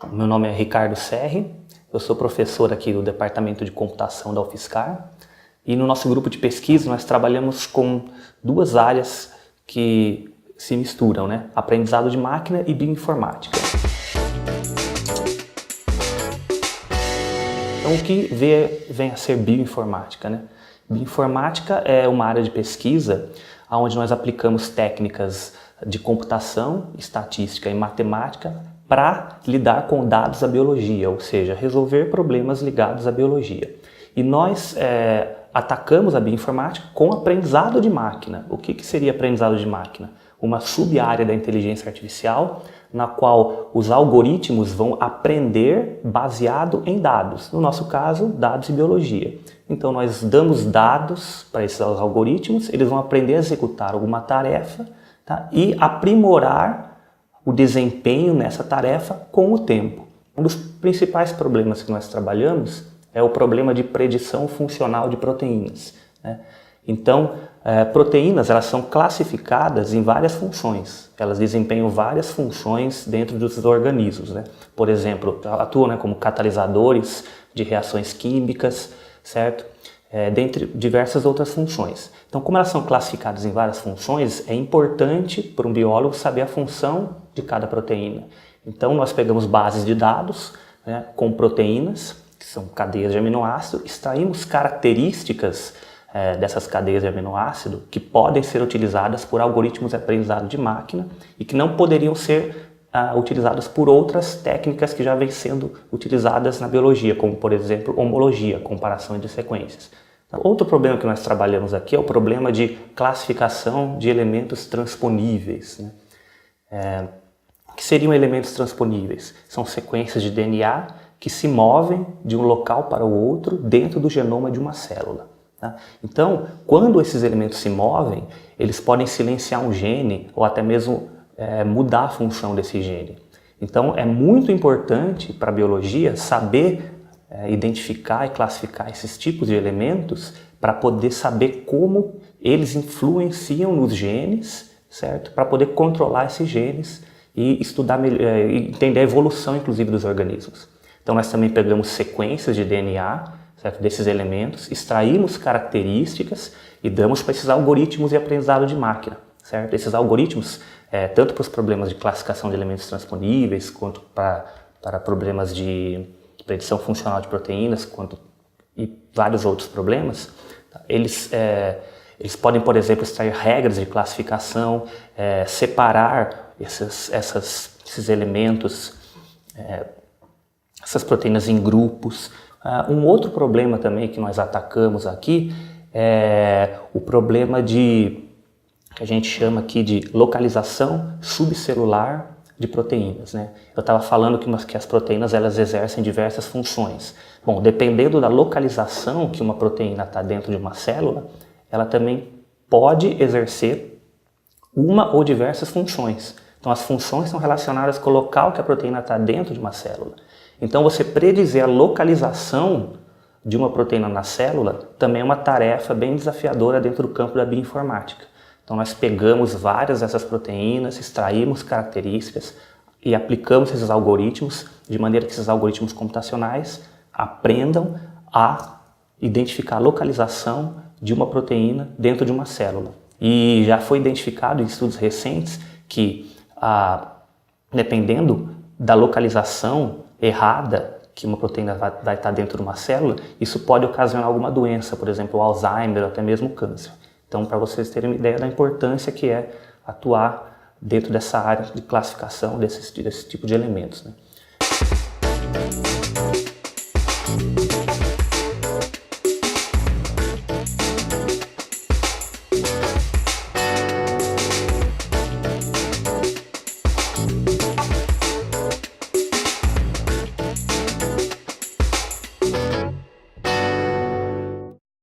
Meu nome é Ricardo Serri, eu sou professor aqui do Departamento de Computação da UFSCar e no nosso grupo de pesquisa nós trabalhamos com duas áreas que se misturam, né? Aprendizado de máquina e bioinformática. Então o que vem a ser bioinformática, né? Bioinformática é uma área de pesquisa onde nós aplicamos técnicas de computação, estatística e matemática para lidar com dados da biologia, ou seja, resolver problemas ligados à biologia. E nós atacamos a bioinformática com aprendizado de máquina. O que seria aprendizado de máquina? Uma sub-área da inteligência artificial na qual os algoritmos vão aprender baseado em dados. No nosso caso, dados de biologia. Então nós damos dados para esses algoritmos, eles vão aprender a executar alguma tarefa, tá? E aprimorar o desempenho nessa tarefa com o tempo. Um dos principais problemas que nós trabalhamos é o problema de predição funcional de proteínas, né? Então, proteínas elas são classificadas em várias funções. Elas desempenham várias funções dentro dos organismos, né? Por exemplo, atuam, né, como catalisadores de reações químicas, certo? Dentre diversas outras funções. Então, como elas são classificadas em várias funções, é importante para um biólogo saber a função de cada proteína. Então, nós pegamos bases de dados, né, com proteínas, que são cadeias de aminoácido, extraímos características dessas cadeias de aminoácido que podem ser utilizadas por algoritmos de aprendizado de máquina e que não poderiam ser utilizadas por outras técnicas que já vêm sendo utilizadas na biologia, como por exemplo homologia, comparação entre sequências. Outro problema que nós trabalhamos aqui é o problema de classificação de elementos transponíveis, né? O que seriam elementos transponíveis? São sequências de DNA que se movem de um local para o outro dentro do genoma de uma célula, tá? Então, quando esses elementos se movem, eles podem silenciar um gene ou até mesmo mudar a função desse gene. Então é muito importante para a biologia saber identificar e classificar esses tipos de elementos para poder saber como eles influenciam nos genes, certo? Para poder controlar esses genes e estudar entender a evolução inclusive dos organismos. Então nós também pegamos sequências de DNA, certo? Desses elementos, extraímos características e damos para esses algoritmos de aprendizado de máquina, certo? Esses algoritmos tanto para os problemas de classificação de elementos transponíveis, quanto para problemas de predição funcional de proteínas, e vários outros problemas, eles podem, por exemplo, extrair regras de classificação, separar esses elementos, essas proteínas em grupos. Um outro problema também que nós atacamos aqui é o problema que a gente chama aqui de localização subcelular de proteínas, né? Eu estava falando que as proteínas elas exercem diversas funções. Bom, dependendo da localização que uma proteína está dentro de uma célula, ela também pode exercer uma ou diversas funções. Então as funções são relacionadas com o local que a proteína está dentro de uma célula. Então você predizer a localização de uma proteína na célula também é uma tarefa bem desafiadora dentro do campo da bioinformática. Então nós pegamos várias dessas proteínas, extraímos características e aplicamos esses algoritmos de maneira que esses algoritmos computacionais aprendam a identificar a localização de uma proteína dentro de uma célula. E já foi identificado em estudos recentes que, dependendo da localização errada que uma proteína vai estar dentro de uma célula, isso pode ocasionar alguma doença, por exemplo, o Alzheimer ou até mesmo o câncer. Então, para vocês terem uma ideia da importância que é atuar dentro dessa área de classificação desse tipo de elementos, né?